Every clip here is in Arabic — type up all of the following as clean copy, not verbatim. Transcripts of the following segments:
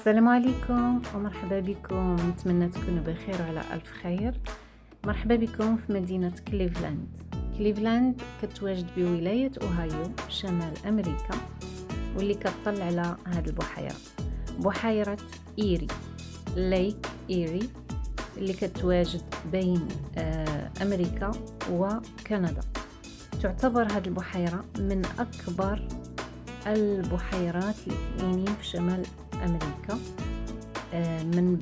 السلام عليكم ومرحبا بكم، نتمنى تكونوا بخير وعلى ألف خير. مرحبا بكم في مدينة كليفلاند كتواجد بولاية أوهايو شمال أمريكا، واللي كتطل على هذه البحيرة، بحيرة إيري، ليك إيري، اللي كتواجد بين أمريكا وكندا. تعتبر هذه البحيرة من أكبر البحيرات اللي كاينين في شمال أمريكا، من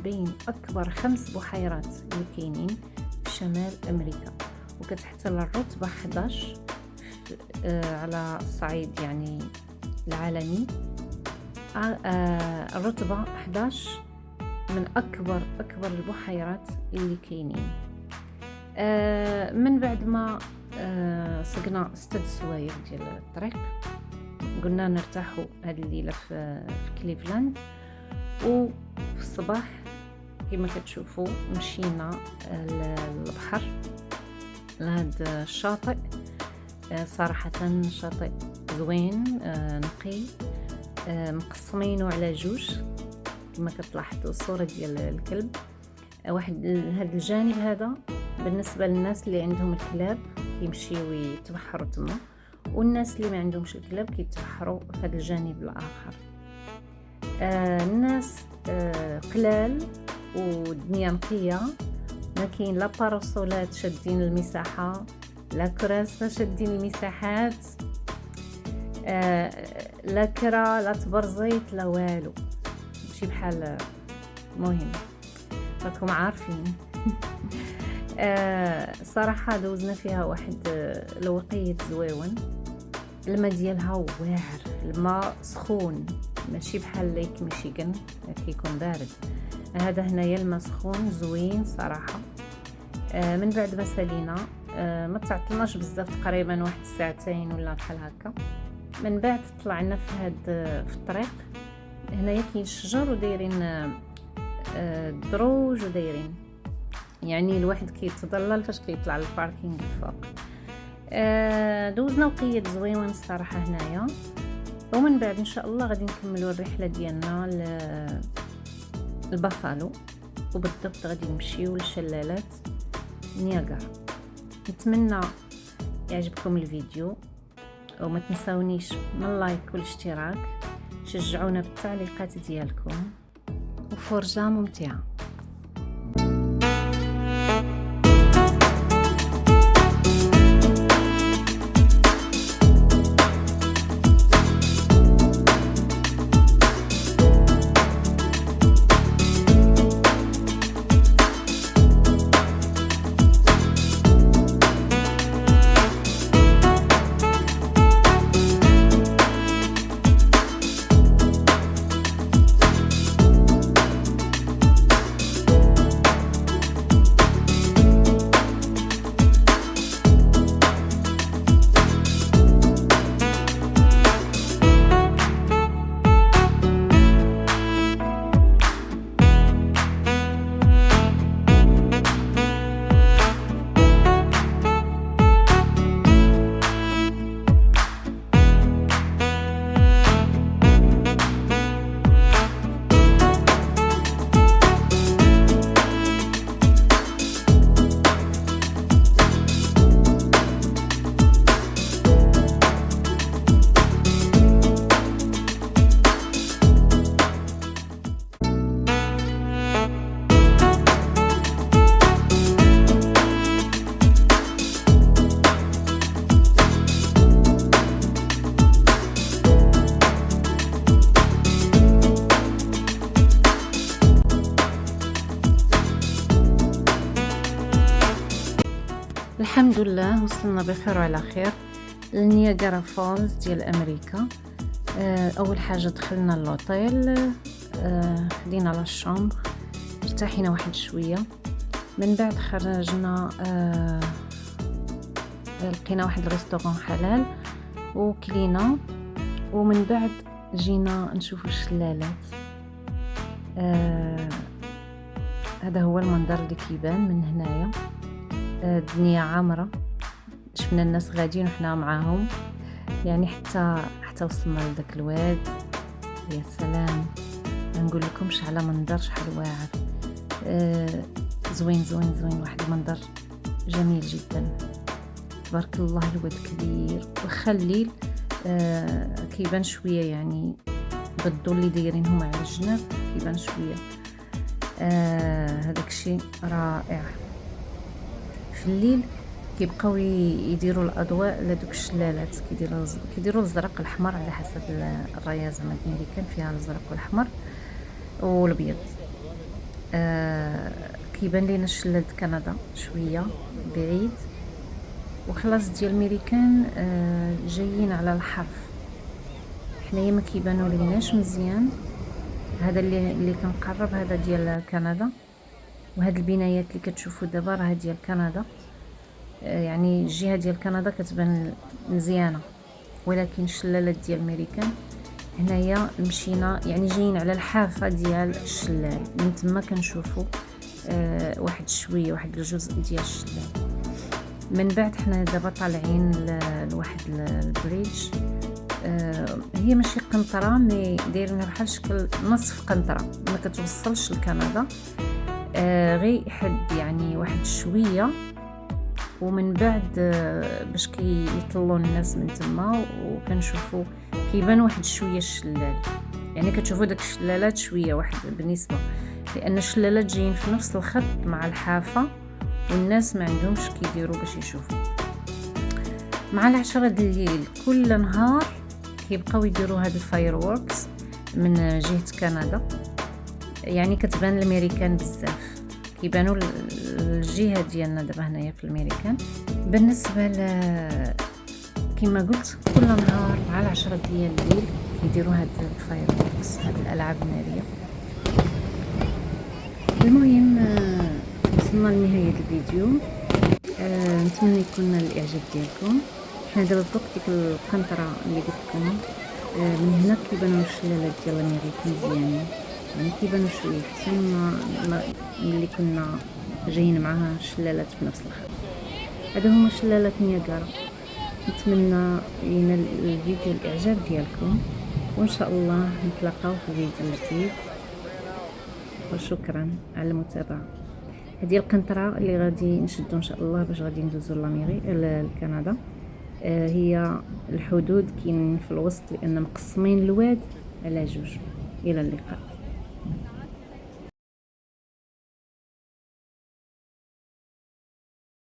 بين أكبر 5 بحيرات اللي كاينين في شمال أمريكا، وكتحتل الرتبة 11 على الصعيد يعني العالمي. الرتبة 11 من أكبر البحيرات اللي كاينين. من بعد ما سقنا 6 سوايع ديال الطريق، قلنا نرتاحوا هذه الليله في كليفلاند. وفي الصباح كما كتشوفوا مشينا للبحر لهذا الشاطئ. صراحه شاطئ زوين، نقي، مقسمينه على 2 كما كتلاحظوا الصوره ديال الكلب. واحد هذا الجانب هذا بالنسبه للناس اللي عندهم الكلاب كيمشيو يتبحروا تما، والناس اللي ما عندهمش الكلاب كيتبحروا في هذا الجانب الاخر. الناس قلال والدنيا نقيه، ما كاين لا باراسولات شادين المساحه، لا كراسه شادين المساحات، لا كرا لا تبرزيت لا والو، ماشي بحال مهم راكم عارفين. صراحة دوزنا فيها واحد الوقيت زويون. الماء ديالها واعر، الماء سخون، ماشي بحال ليك ميشيغان كيكون بارد. هذا هنايا الماء سخون زوين صراحة. من بعد ما سالينا ما تعطلناش بزاف، تقريبا واحد 2 ساعة ولا بحال هكا. من بعد طلعنا في الطريق. هنايا كاين الشجر ودايرين دروج ودايرين، يعني الواحد كيتضلل فاش كيطلع للباركينغ الفوق. دوزنا وقيت زويون الصراحه هنايا. ومن بعد ان شاء الله غادي نكملوا الرحله ديالنا لبافالو، وبالضبط غادي نمشيو لشلالات نياجرا. نتمنى يعجبكم الفيديو، وما تنساونيش من اللايك والاشتراك، شجعونا بالتعليقات ديالكم، وفرجه ممتعه. الحمد لله وصلنا بخير وعلى خير لنياجرا فولز ديال امريكا. اول حاجه دخلنا اللوطيل، خدينا لا الشومبر، ارتاحينا واحد شويه. من بعد خرجنا، لقينا واحد الريستورون حلال وكلينا. ومن بعد جينا نشوفوا الشلالات. هذا هو المنظر اللي كيبان من هنايا. الدنيا عامرة، شفنا الناس غاديين وحنا معاهم، يعني حتى وصلنا لذاك الواد يا سلام، ما نقول لكمش على منظر شحال واعر. زوين زوين زوين، واحد المنظر جميل جدا، تبارك الله. الواد كبير، واخا الليل كيبان شويه يعني بالضو اللي دايرينهم على الجناب، كيبان شويه. هذاك الشيء رائع. في الليل كيبقاو يديروا الاضواء لهذوك الشلالات، كيديروا الزرق الاحمر على حسب الرايه زعما الامريكان فيها الزرق والاحمر والابيض. كيبان لينا شلال كندا شويه بعيد، وخلاص ديال الميريكان جايين على الحرف. حنايا ما كيبانوا ليناش مزيان. هذا اللي كنقرب هذا ديال كندا، وهاد البنايات اللي كتشوفوا دابا راه ديال كندا. يعني الجهه ديال كندا كتبان مزيانه، ولكن الشلالات ديال الميريكان هنايا مشينا يعني جايين على الحافه ديال الشلال، من تما كنشوفوا واحد شويه، واحد الجزء ديال الشلال. من بعد حنا دابا طالعين لواحد البريدج. هي ماشي قنطره، مي دايرينها بحال شكل نصف قنطره، ما كتوصلش لكندا، غير حد يعني واحد شويه. ومن بعد باش كيطلوا الناس من تما، وكنشوفوا كيبان واحد شويه الشلال، يعني كتشوفوا داك الشلالات شويه واحد بالنسبه، لان الشلالات جايين في نفس الخط مع الحافه، والناس ما عندهمش كيديروا باش يشوفوا. مع 10 د الليل كل نهار كيبقاو يديروا هاد الفاير ووركس من جهه كندا، يعني كتبان الامريكان بزاف، كيبانوا الجهه ديالنا دابا هنايا في الامريكان. بالنسبه كما قلت كل نهار مع 10 ديال الليل كيديروا هاد الفاير ووركس، هاد الالعاب الناريه. المهم وصلنا لنهايه الفيديو. نتمنى يكون نال الاعجاب ديالكم. حنا دابا فوق ديك القنطره اللي قلت لكم، من هنا كيبانوا الشلالات ديال امريكا مزيانين، يعني كيبانوا شويه احسن ما ملي كنا جايين معها الشلالات في نفس الخط. هادو هما شلالات نياجرا. نتمنى ينال الفيديو الاعجاب ديالكم، وان شاء الله نتلاقاو في فيديو جديد، وشكرا على المتابعه. هذه القنطره اللي غادي نشدو ان شاء الله باش غادي ندوزو لكندا. هي الحدود كاين في الوسط، لان مقسمين الواد على جوج. الى اللقاء.